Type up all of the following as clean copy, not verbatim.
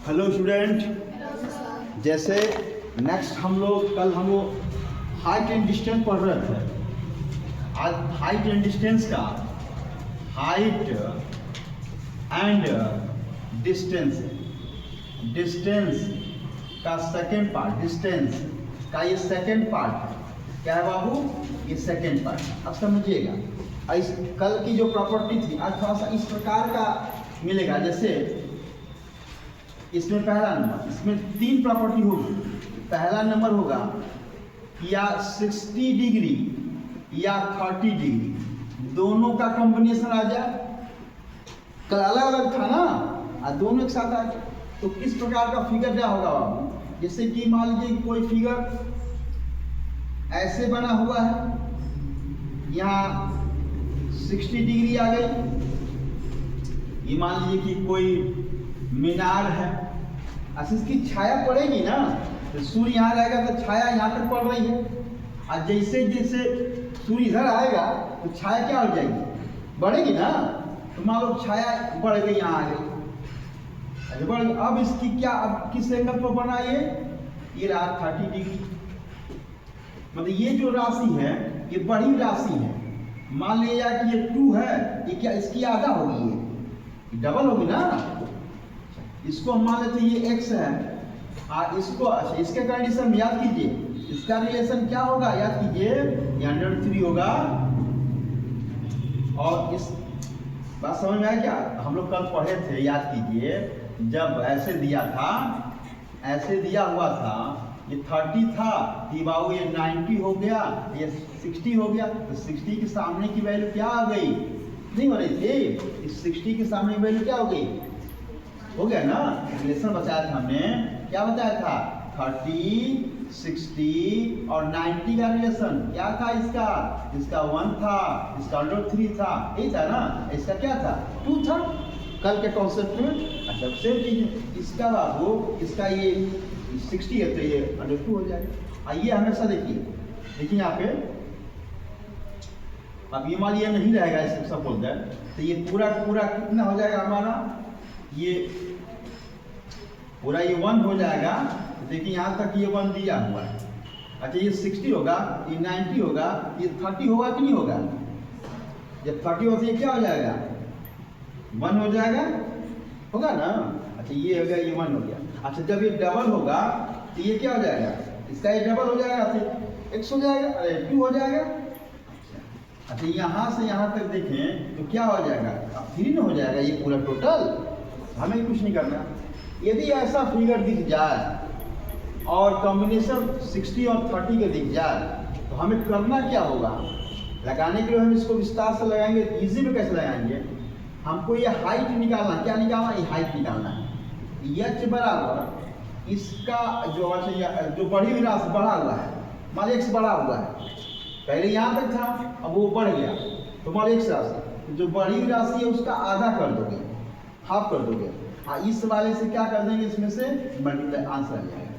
Hello student, जैसे next कल हम लोग हाइट एंड डिस्टेंस पढ़ रहे थे। आज हाइट एंड डिस्टेंस का हाइट एंड डिस्टेंस का सेकेंड पार्ट, डिस्टेंस का ये सेकेंड पार्ट क्या है बाबू? ये सेकेंड पार्ट। अब समझिएगा, कल की जो प्रॉपर्टी थी आज थोड़ा सा इस प्रकार का मिलेगा। जैसे इसमें पहला नंबर, इसमें 3 प्रॉपर्टी होगी। पहला नंबर होगा या 60 डिग्री या 30 डिग्री, दोनों का कॉम्बिनेशन आ जाए। कल अलग अलग था ना, आज दोनों एक साथ आ जाए तो किस प्रकार का फिगर क्या होगा बाबू? जैसे कि मान लीजिए कोई फिगर ऐसे बना हुआ है, यहाँ 60 डिग्री आ गई। ये मान लीजिए कि कोई मीनार है, अच्छा इसकी छाया पड़ेगी ना, तो सूर्य यहाँ रहेगा तो छाया यहाँ तक पड़ रही है। और जैसे जैसे सूर्य इधर आएगा तो छाया क्या हो जाएगी? बढ़ेगी ना। तो मान लो छाया बढ़ गई, यहाँ आ गई, अच्छा बढ़ गई। अब इसकी क्या, अब किस एंगल पर बना ये रहा 30 डिग्री। मतलब ये जो राशि है ये बड़ी राशि है। मान लिया कि ये 2 है, ये क्या इसकी आधा होगी, ये डबल होगी ना। इसको हम मान लेते ये x है, और इसको अच्छा इसके कंडीशन याद कीजिए, इसका रिलेशन क्या होगा याद कीजिए, ये √3 होगा। और इस बात समझ में आया क्या? हम लोग कल पढ़े थे, याद कीजिए, जब ऐसे दिया था, ऐसे दिया हुआ था, ये 30 था कि बाबू ये 90 हो गया, ये 60 हो गया, तो 60 के सामने की वैल्यू क्या आ गई? नहीं हो रही थी, इस 60 के सामने की वैल्यू क्या हो गई? हो गया ना। रिलेशन बताया था हमने, क्या बताया था? 30, 60 और 90 का रिलेशन क्या था? इसका 1 था, इसका √3 था, यही था ना। इसका क्या था? 2 था कल के कॉन्सेप्ट में। अच्छा सेम चीज इसका बाबू, इसका ये 60 है तो ये √2 हो जाएगा। आइए हमेशा देखिए यहाँ पे, अब ये मान लिया नहीं रहेगा इस सपोज दैट, तो ये पूरा कितना हो जाएगा हमारा? ये पूरा ये 1 हो जाएगा। तो देखिए यहाँ तक ये 1 दिया हुआ है। अच्छा ये 60 होगा, ये 90 होगा, ये 30 होगा कि नहीं होगा? जब 30 होता है ये क्या हो जाएगा? 1 हो जाएगा, होगा ना। अच्छा ये हो गया, ये 1 हो गया। अच्छा जब ये डबल होगा तो ये क्या हो जाएगा? इसका ये डबल हो जाएगा, तो x हो जाएगा, अरे 2 हो जाएगा। अच्छा यहाँ से यहाँ तक देखें तो क्या हो जाएगा? अब 3 हो जाएगा ये पूरा टोटल। हमें कुछ नहीं करना। यदि ऐसा फिगर दिख जाए और कॉम्बिनेशन 60 और 30 के दिख जाए तो हमें करना क्या होगा? लगाने के लिए हम इसको विस्तार से लगाएंगे। इजी में कैसे लगाएंगे? हमको ये हाइट निकालना, क्या निकालना? ये हाइट निकालना है। h बराबर इसका जो बढ़ी हुई राशि बढ़ा हुआ है, मान x बढ़ा हुआ है, पहले यहाँ तक था, अब वो बढ़ गया, तो मान x राशि जो बढ़ी हुई राशि है उसका आधा कर दोगे, हाफ कर दोगे। हाँ इस वाले से क्या कर देंगे? इसमें से मल्टीप्लाई, आंसर आ जाएगा।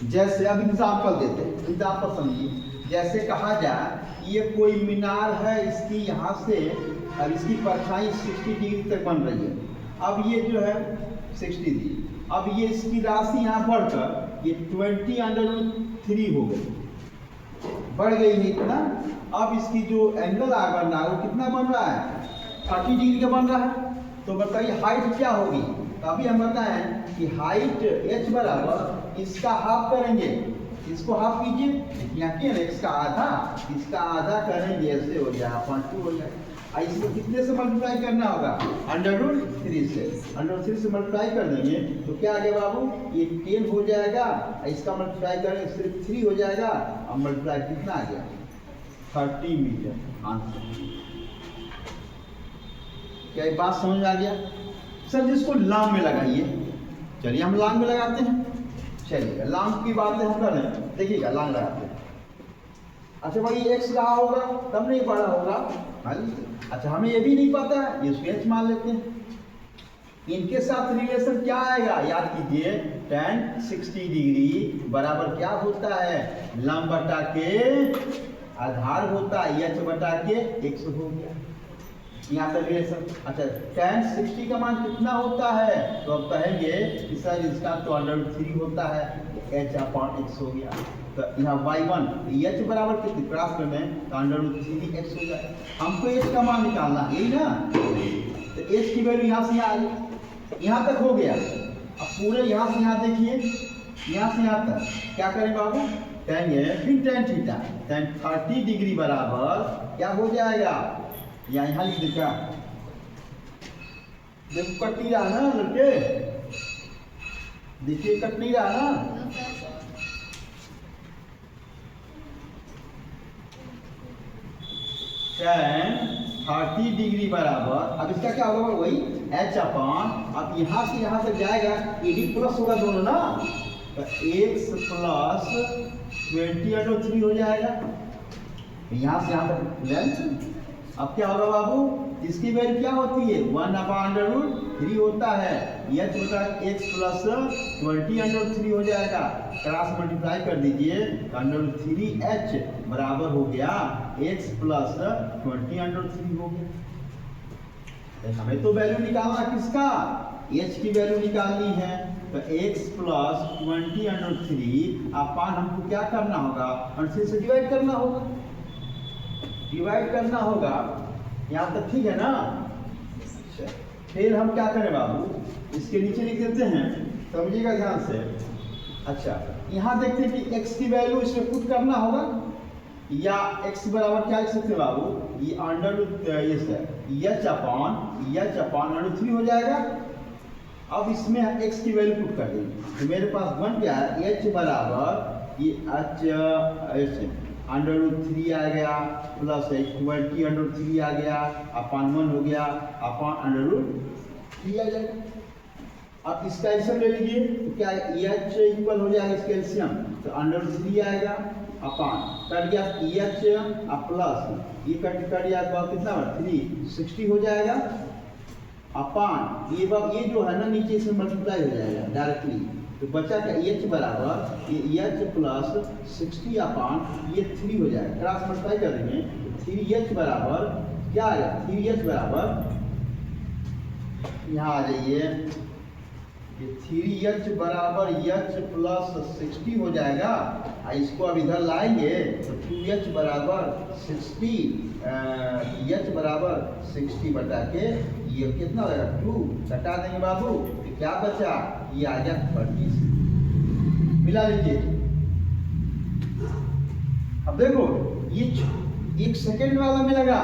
जैसे अब एग्जाम्पल देते हैं, एग्जाम्पल समझिए। जैसे कहा जाए ये कोई मीनार है, इसकी यहाँ से और इसकी परछाई 60 डिग्री तक बन रही है। अब ये जो है 60 डिग्री, अब ये इसकी राशि यहाँ बढ़कर ये 20√3 हो गई, बढ़ गई है इतना। अब इसकी जो एंगल बन रहा है वो कितना बन रहा है? 30 डिग्री का बन रहा है। तो बताइए हाइट क्या होगी? तो अभी हम बताएं कि हाइट h बराबर इसका हाफ करेंगे, इसको हाफ कीजिए, यहाँ किया ना, इसका आधा करेंगे, ऐसे हो जाए 2 हो जाए। इसको कितने से मल्टीप्लाई करना होगा? √3 से। √3 से मल्टीप्लाई कर देंगे तो क्या आ गया बाबू? ये 10 हो जाएगा, इसका मल्टीप्लाई करेंगे सिर्फ 3 हो जाएगा। अब मल्टीप्लाई कितना आ गया? 30 मीटर आंसर। क्या ये बात समझ आ गया? सर जिसको लाम में लगाइए, चलिए हम लाम में लगाते हैं। चलिए लाम की बातें हम कर रहे हैं, देखिएगा लाम लगाते हैं। अच्छा भाई x रहा होगा तब नहीं पढ़ा होगा। अच्छा हमें ये भी नहीं पता है, ये स्केच मान लेते हैं। इनके साथ रिलेशन क्या आएगा? याद कीजिए, tan 60 डिग्री बराबर क्या होता है? लंब बटा के आधार होता है, h बटा के x हो गया। यहाँ तक रिलेशन। अच्छा tan 60 का मान कितना होता है, तो अब कहेंगे कि सर इसका तो √3 होता है, h/x हो गया। तो यहाँ y1 h बराबर कितनी क्रॉस में तो √3x हो जाएगा। हमको h का मान निकालना है, यही ना। तो h की वैल्यू यहाँ से यहाँ आ गई, यहाँ तक हो गया। अब पूरे यहाँ से यहाँ देखिए, यहाँ से यहाँ तक क्या करें बाबू, कहेंगे फिर tan थीटा, tan 30 डिग्री बराबर क्या हो जाएगा, यहाँ लिख देगा। देखो कट नहीं रहा ना लड़के, देखिए कट नहीं रहा ना। tan 30 डिग्री बराबर, अब इसका क्या होगा वही h/, अब यहाँ से यहाँ तक जाएगा, ये भी प्लस होगा दोनों ना, तो x + 20/3 हो जाएगा। यहाँ से यहाँ तक लेंथ। अब क्या होगा बाबू, इसकी वैल्यू क्या होती है 1/√3 होता है, h बटा x + 20/3 हो जाएगा। क्रॉस मल्टीप्लाई कर दीजिए, √3h बराबर हो गया x + 20/3 हो गया। हमें तो वैल्यू निकालना किसका, h की वैल्यू निकालनी है, तो x + 20/3 अपान हमको क्या करना होगा, 3 से डिवाइड करना होगा, डिवाइड करना होगा। यहाँ तक ठीक है ना। फिर हम क्या करें बाबू, इसके नीचे लिख देते हैं, समझिएगा ध्यान से। अच्छा यहाँ देखते हैं कि x की वैल्यू इसमें पुट करना होगा, या x बराबर क्या लिख सकते हैं बाबू, ये h/√3 हो जाएगा। अब इसमें x की वैल्यू पुट कर देंगे, तो मेरे पास बन गया h बराबर ये √3 आ गया प्लस 20/3 आ गया, अपान 1 हो गया, अपान √3 आ जाएगा। अब इसका एल्सियम ले लीजिए, तो क्या h इक्वल हो जाएगा इसका एल्सियम, तो √3 आएगा, अपान कट गया h प्लस ये कट गया तो कितना 3 60 हो जाएगा, अपान ये जो है ना नीचे से मल्टीप्लाई हो जाएगा डायरेक्टली, तो बचा क्या h बराबर ये h + 60 अपान ये 3 हो जाएगा। क्रॉस मल्टीप्लाई कर देंगे, 3h बराबर क्या आएगा, 3h बराबर यहाँ आ जाइए, ये 3h बराबर h + 60 हो जाएगा। इसको अब इधर लाएंगे तो 2h बराबर 60, h बराबर 60 बटा के ये कितना हो जाएगा 2 घटा देंगे बाबू, तो क्या बचा, ये आ गया 30। मिला लीजिए। अब देखो ये 1 सेकेंड वाला में लगा,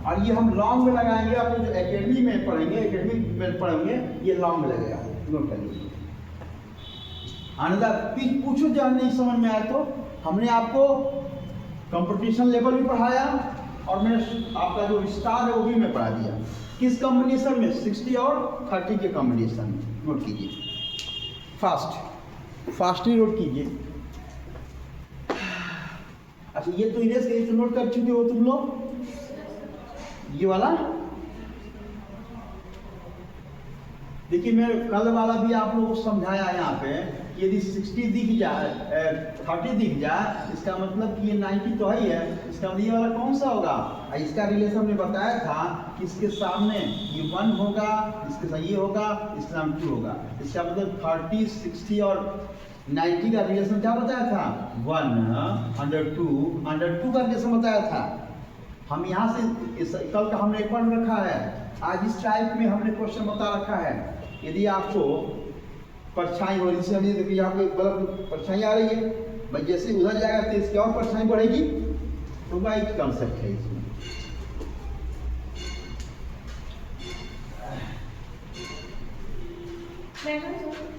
और ये हम लॉन्ग में लगाएंगे, अपने जो एकेडमी में पढ़ेंगे, एकेडमी में पढ़ेंगे, ये लॉन्ग में लगेगा। नोट कर लीजिए। अनदर पूछो जब नहीं समझ में आया तो हमने आपको कंपटीशन लेवल भी पढ़ाया, और मैंने आपका जो विस्तार है वो भी मैं पढ़ा दिया। किस कॉम्बिनेशन में, 60 और 30 के कॉम्बिनेशन में। नोट कीजिए, फास्टली नोट कीजिए। अच्छा ये तो इरेज के तो नोट कर चुके हो तुम लोग, ये वाला देखिए मैं कल वाला भी आप लोगों को समझाया यहाँ पे, यदि 60 दिख जाए 30 दिख जाए, इसका मतलब कि ये 90 तो है ही है, इसका मतलब ये वाला कौन सा होगा। इसका रिलेशन हमने बताया था कि इसके सामने ये 1 होगा, इसके साथ ये होगा, इसके सामने 2 होगा। इसका मतलब 30, 60 और 90 का रिलेशन क्या बताया था, 1/2 का रिलेशन बताया था। हम यहाँ से कल का हमने पढ़ रखा है, आज इस टाइप में हमने क्वेश्चन बता रखा है। यदि आपको परछाई हो रही है, देखिए यहाँ पे बल्ब परछाई आ रही है, भाई जैसे उधर जाएगा तो इसकी और परछाई बढ़ेगी, तो वही कॉन्सेप्ट है इसमें।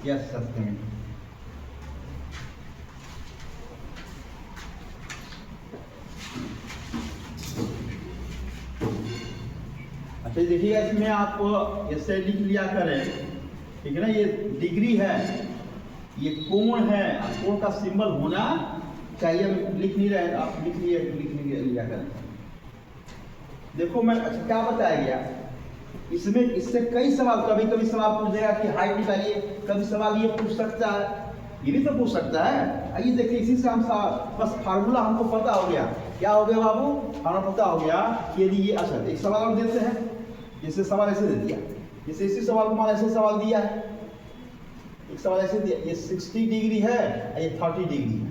यस सत्य में अच्छा देखिएगा, इसमें आप ऐसे लिख लिया करें, ठीक है ना। ये डिग्री है, ये कोण है, कोण का सिंबल होना चाहिए। लिख नहीं रहे आप, लिख लिया करें। देखो मैं अच्छा क्या बताया गया इसमें, इससे कई सवाल, कभी कभी सवाल पूछ देगा कि हाइट निकालिए, कभी सवाल ये पूछ सकता है, ये भी तो पूछ सकता है। आइए देखिए, इसी से हम बस फार्मूला हमको पता हो गया। क्या हो गया बाबू, हमें पता हो गया कि यदि ये, अच्छा एक सवाल और देते हैं, जैसे सवाल ऐसे दे दिया, जैसे इसी सवाल को मान ऐसे सवाल दिया है, एक सवाल ऐसे दिया, ये 60 डिग्री है, ये 30 डिग्री है,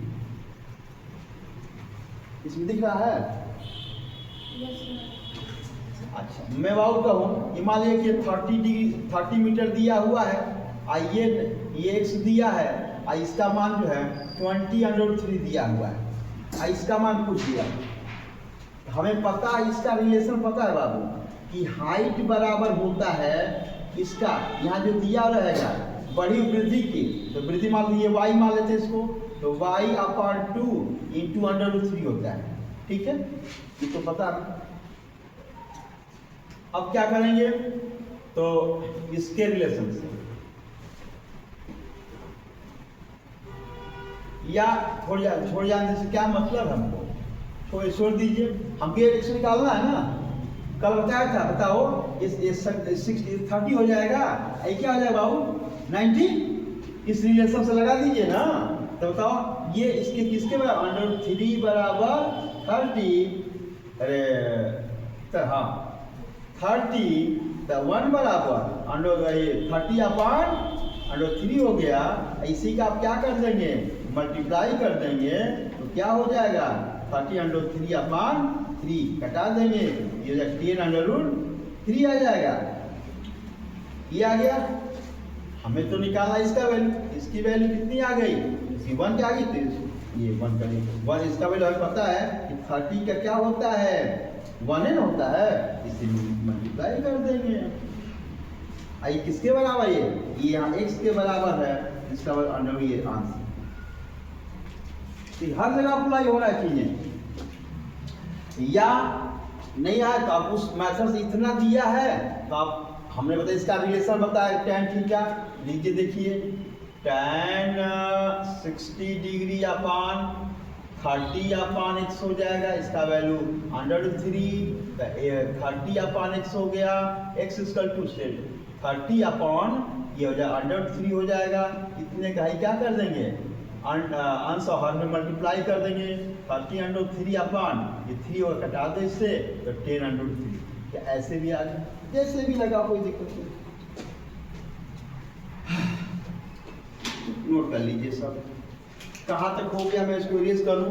इसमें दिख रहा है। अच्छा, मैं वाउ कहूँ, ये मान लिया कि 30 मीटर दिया हुआ है, ये x दिया है, इसका मान जो है 20√3 दिया हुआ है, इसका मान कुछ दिया। हमें पता है, इसका रिलेशन पता है बाबू कि हाइट बराबर होता है इसका, यहाँ जो दिया रहेगा बड़ी वृद्धि की, तो वृद्धि मान लीजिए y मान लेते हैं इसको, तो y/2 × √3 होता है। ठीक है, ये तो पता है। अब क्या करेंगे, तो इसके रिलेशन से या छोड़ जाने से क्या मतलब हमको, छोड़ दीजिए, हमको x निकालना है ना, कल बताया था, बताओ इस 30 हो जाएगा, ये क्या हो जाएगा बाबू 90, इस रिलेशन से लगा दीजिए ना, तो बताओ ये इसके किसके बराबर, √3 बराबर 30, अरे तो हाँ 30, तो 1 बराबर 30/√3 हो गया। इसी का आप क्या कर देंगे, मल्टीप्लाई कर देंगे, तो क्या हो जाएगा 30/3 कटा देंगे, ये 10√3 आ जाएगा। ये आ गया, हमें तो निकालना इसका वैल्यू, इसकी वैल्यू कितनी आ गई, इसकी 1 क्या आ गई, तो ये 1 का 1, इसका वैल्यू हमें पता है कि 30 का क्या होता है 1n होता है, इसे मल्टीप्लाई कर देंगे। ये किसके बराबर, ये यहाँ x के बराबर है, इसका अंडर ये आंसर। तो हर जगह अप्लाई हो रहा है चीजें, या नहीं आया तो आप उस मेथड से इतना दिया है तो आप, हमने बताया इसका रिलेशन बताया tan थीटा, लीजिए देखिए tan 60 डिग्री अपान 30/x हो जाएगा, इसका वैल्यू √3, 30/x हो गया, x = से 30/ ये हो जाएगा √3 हो जाएगा, इतने का ही क्या कर देंगे, अंश और हर में मल्टीप्लाई कर देंगे, 30√3 ये 3 और कटा दे इससे, तो 10√3, या ऐसे भी आ जाए, जैसे भी लगा, कोई दिक्कत नहीं। नोट कर लीजिए सब, कहाँ तक हो गया, मैं इसको इरेज करूं,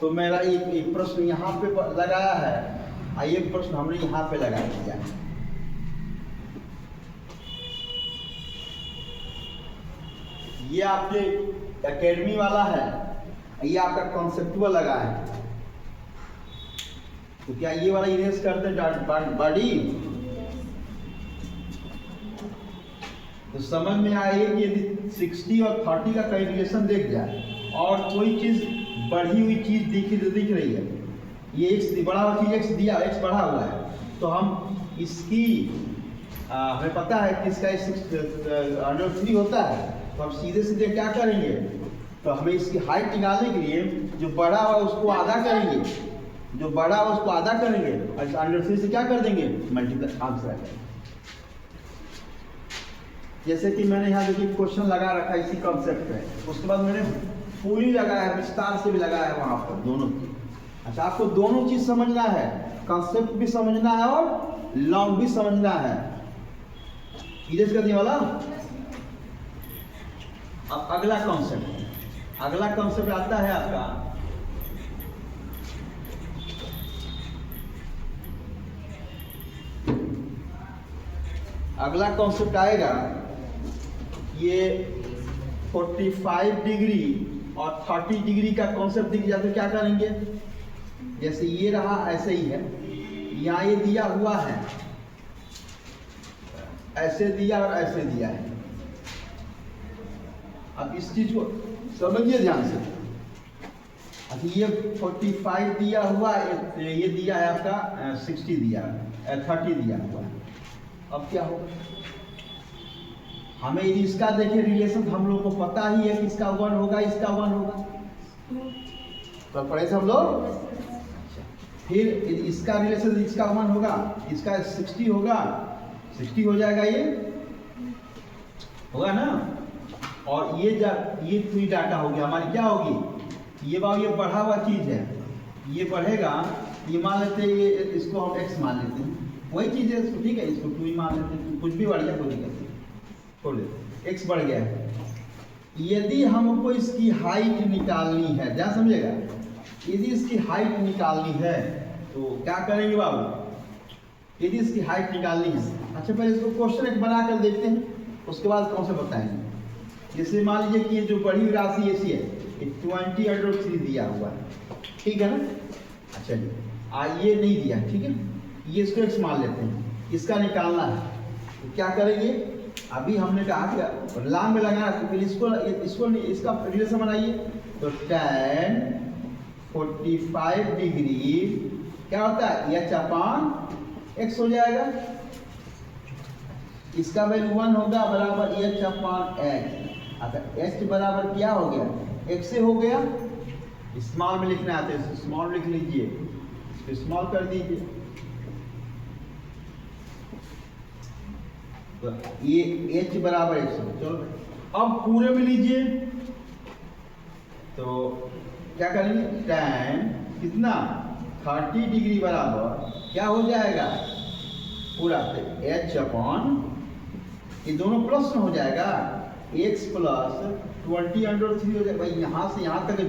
तो मेरा एक प्रश्न यहाँ पे लगाया है, एक प्रश्न हमने यहाँ पे लगा दिया है। ये आपके एकेडमी वाला है, ये आपका कॉन्सेप्चुअल लगा है, तो क्या ये वाला इरेज करते हैं बॉडी, तो समझ में आए कि यदि 60 और 30 का कहीं रिलेशन देख जाए और कोई चीज बढ़ी हुई चीज दिख रही है, ये x बड़ा हुआ चीज x दिया, x बढ़ा हुआ है, तो हम इसकी हमें पता है कि इसका √3 होता है, तो हम सीधे क्या करेंगे, तो हमें इसकी हाइट निकालने के लिए जो बड़ा हुआ उसको आधा करेंगे, जो बड़ा हुआ उसको आधा करेंगे, और √3 से क्या कर देंगे, मल्टीप्लाई, आंसर आ जाएगा। जैसे कि मैंने यहाँ देखिए क्वेश्चन लगा रखा है इसी कॉन्सेप्ट पे, उसके बाद मैंने पूरी लगाया है, विस्तार से भी लगाया है वहाँ पर दोनों की। अच्छा, आपको दोनों चीज समझना है, कॉन्सेप्ट भी समझना है और लॉन्ग भी समझना है। इरेज करने वाला, अब अगला कॉन्सेप्ट आता है आपका अगला कॉन्सेप्ट आएगा, ये 45 डिग्री और 30 डिग्री का कॉन्सेप्ट दिख जाए तो क्या करेंगे, जैसे ये रहा ऐसे ही है, यहाँ ये दिया हुआ है, ऐसे दिया और ऐसे दिया है। अब इस चीज को समझिए ध्यान से। अच्छा, ये 45 दिया हुआ है, ये दिया है आपका 60 दिया है, 30 दिया हुआ है। अब क्या होगा, हमें इसका देखिए रिलेशन हम लोग को पता ही है कि इसका 1 होगा, इसका 1 होगा, तो पढ़े थे हम लोग। फिर इसका रिलेशन, इसका 1 होगा, इसका 60 होगा, 60 हो जाएगा, ये होगा ना। और ये पूरी डाटा होगी हमारी, क्या होगी, ये बाबू ये बढ़ा हुआ चीज है, ये बढ़ेगा, ये मान लेते हैं, ये इसको हम x मान लेते हैं, वही चीज़ है इसको, ठीक है, इसको 2 ही मान लेते हैं, कुछ भी बढ़ गया कोई दिक्कत नहीं, छोड़ देते, x बढ़ गया है। यदि हमको इसकी हाइट निकालनी है, ध्यान समझिएगा, यदि इसकी हाइट निकालनी है तो क्या करेंगे बाबू, यदि इसकी हाइट निकालनी है, अच्छा पहले इसको क्वेश्चन एक बना कर देखते हैं, उसके बाद कौन से बताएंगे। जैसे मान लीजिए कि ये जो बड़ी हुई राशि ऐसी है, ये 20√3 दिया हुआ है, ठीक है ना। अच्छा जी, ये नहीं दिया, ठीक है, ये इसको x मान लेते हैं, इसका निकालना है तो क्या करेंगे, अभी हमने कहा कि लाम में लगाना, तो फिर इसको इसका रिलेशन बनाइए, तो tan 45 डिग्री क्या होता है, h/x हो जाएगा, इसका वैल्यू 1 होगा बराबर h/x। अच्छा h बराबर क्या हो गया, x से हो गया, स्मॉल में लिखना है तो स्मॉल लिख लीजिए, इसको स्मॉल कर दीजिए, तो ये h बराबर 100। चलो अब पूरे में लीजिए, तो क्या करेंगे, tan कितना 30 डिग्री बराबर क्या हो जाएगा पूरा, h/, ये दोनों प्लस में हो जाएगा, x प्लस 20√3 हो जाएगा। भाई यहाँ से यहाँ तक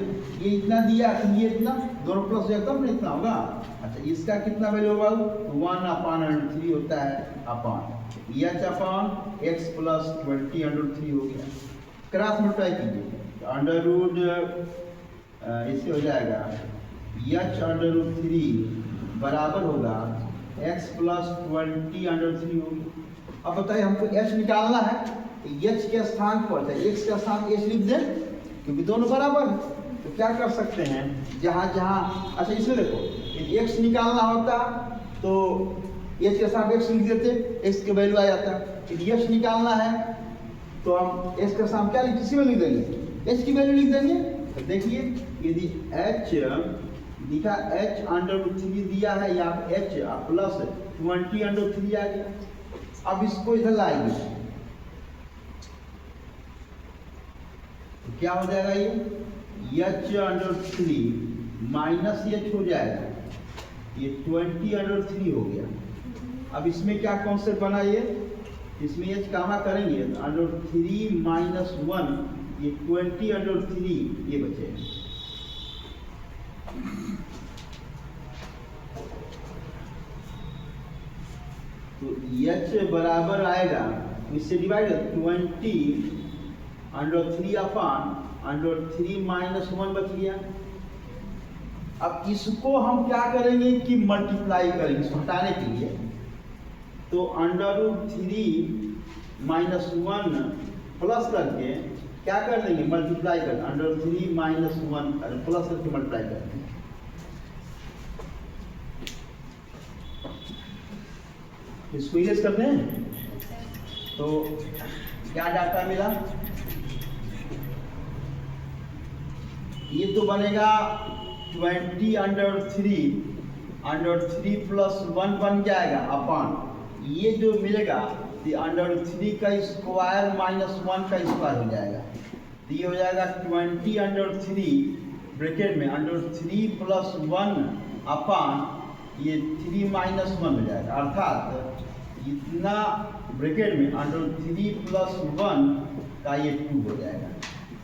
ये इतना दिया तो ये इतना, दोनों प्लस हो जाए तब ना इतना होगा। अच्छा इसका कितना वैल्यू होगा, 1/√3 होता है, अपॉन h/x प्लस 20√3 हो गया, क्रॉस मल्टीप्लाई कीजिए, अंडर रूट इससे हो जाएगा h√3 बराबर होगा x प्लस 20√3 होगी। अब बताइए हमको h निकालना है, h के स्थान पर x के स्थान h लिख दें, क्योंकि दोनों बराबर है, तो क्या कर सकते हैं, जहाँ जहाँ, अच्छा इसमें देखो, यदि x निकालना होता तो h के साथ x लिख देते, x के वैल्यू आ जाता, यदि h निकालना है तो हम x के साथ क्या किसी में लिख देंगे, h की वैल्यू लिख देंगे। तो देखिए यदि h लिखा, h√3 दिया है, या h प्लस 20√3 आ गया, अब इसको इधर लाएंगे तो क्या हो जाएगा, ये h√3 माइनस h हो जाएगा, ये 20√3 हो गया। अब इसमें क्या कॉन्सेप्ट बना, ये इसमें h कामा करेंगे तो √3 माइनस 1, ये 20√3 ये बचेगा। तो h बराबर आएगा, इससे डिवाइड 20√3 अपॉन √3 माइनस 1 बच गया। अब इसको हम क्या करेंगे कि मल्टीप्लाई करेंगे, इसको हटाने के लिए, तो √3 माइनस 1 प्लस करके क्या कर देंगे, मल्टीप्लाई कर, √3 माइनस 1 प्लस करके मल्टीप्लाई कर देंगे। इसको इरेज करते हैं तो क्या डाटा मिला, ये तो बनेगा 20√3 प्लस 1 बन जाएगा, अपॉन ये जो मिलेगा √3 का स्क्वायर माइनस 1 का स्क्वायर हो जाएगा, तो ये हो जाएगा 20√3 ब्रैकेट में √3 प्लस 1 अपॉन ये 3 माइनस 1 हो जाएगा, अर्थात इतना ब्रैकेट में √3 प्लस 1 का ये 2 हो जाएगा,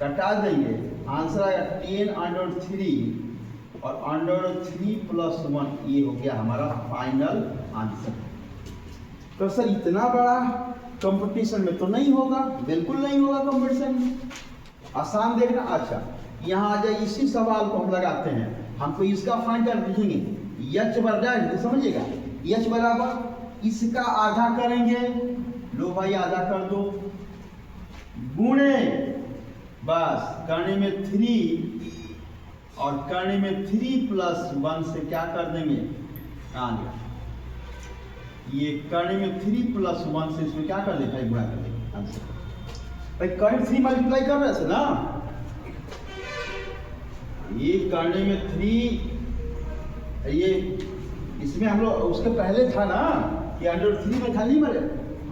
कटा देंगे, आंसर आएगा 10√3 और √3 प्लस 1, ये हो गया हमारा फाइनल आंसर। तो सर इतना बड़ा कंपटीशन में तो नहीं होगा, बिल्कुल नहीं होगा कंपटीशन में, आसान देखना। अच्छा यहाँ आ जाए, इसी सवाल को हम लगाते हैं, हमको इसका फाइनल लिखेंगे, h बराबर, समझिएगा, h बराबर इसका आधा करेंगे, लो भाई आधा कर दो, गुणे बस करने में 3 और करने में 3 प्लस 1 से क्या कर देंगे, ये करने में 3 प्लस 1 से इसमें क्या कर दें भाई, गुणा कर देंगे आंसर। भाई करंट 3 मल्टीप्लाई कर रहे थे ना, ये करने में 3, ये इसमें हम लोग उसके पहले था ना कि √3 में था, नहीं मरे,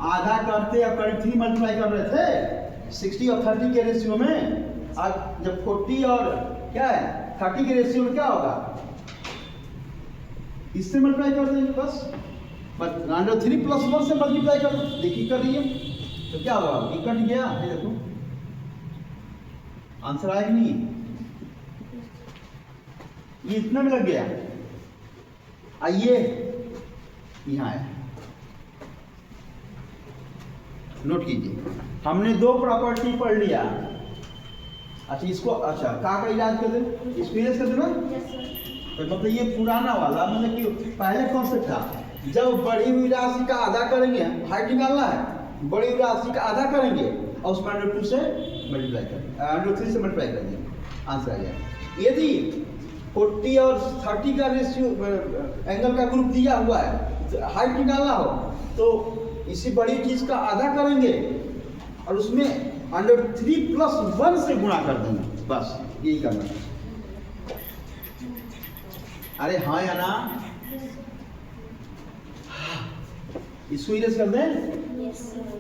आधा करते अब करंट 3 मल्टीप्लाई कर रहे थे 60 और 30 के रेशियो में। आज जब 40 और क्या है 30 के रेशियो में क्या होगा, इससे मल्टीप्लाई कर देंगे बस, अंडर 3 प्लस 1 से मल्टीप्लाई कर दो, देखिए कर रही है तो क्या होगा, ये कट गया है, देखो आंसर आया कि नहीं, ये इतना में लग गया। आइए यहाँ है, नोट कीजिए, हमने दो प्रॉपर्टी पढ़ लिया। अच्छा इसको, अच्छा का इलाज कर दे, एक्सपीरियंस कर देना। तो मतलब ये पुराना वाला, मतलब कि पहले कॉन्सेप्ट था, जब बढ़ी हुई राशि का आधा करेंगे, हाइट निकालना है, बढ़ी हुई राशि का आधा करेंगे और उसमें अंडर 2 से मल्टीप्लाई करेंगे, अंडर 3 से मल्टीप्लाई करेंगे, आंसर आ जाएगा। यदि 40 और 30 का रेशियो एंगल का ग्रुप दिया हुआ है, हाइट निकालना हो तो इसी बड़ी चीज का आधा करेंगे और उसमें अंडर 3 प्लस 1 से गुणा कर देंगे, बस यही करना है। अरे हाँ या ना, इसको इरेज कर दें। Yes sir.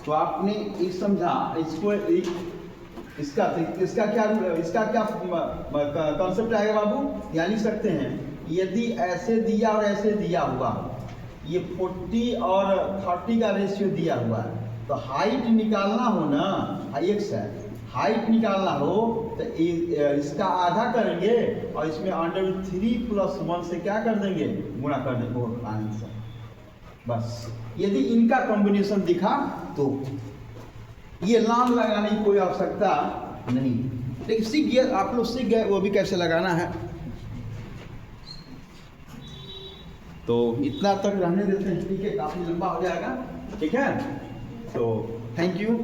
तो आपने एक समझा, इसको इसका क्या कॉन्सेप्ट आएगा बाबू, ध्यान लिख सकते हैं। यदि ऐसे दिया और ऐसे दिया हुआ, ये 40 और 30 का रेशियो दिया हुआ है, तो हाइट निकालना हो ना, x है, हाइट निकालना हो तो इसका आधा करेंगे और इसमें अंडर 3 प्लस 1 से क्या कर देंगे, गुणा कर देंगे, आंसर। बस यदि इनका कॉम्बिनेशन दिखा तो ये लाम लगाने की कोई आवश्यकता नहीं, लेकिन सीख गए आप लोग, सीख गए वो भी कैसे लगाना है। तो इतना तक रहने देते हैं, ठीक है, काफी लंबा हो जाएगा, ठीक है। तो थैंक यू।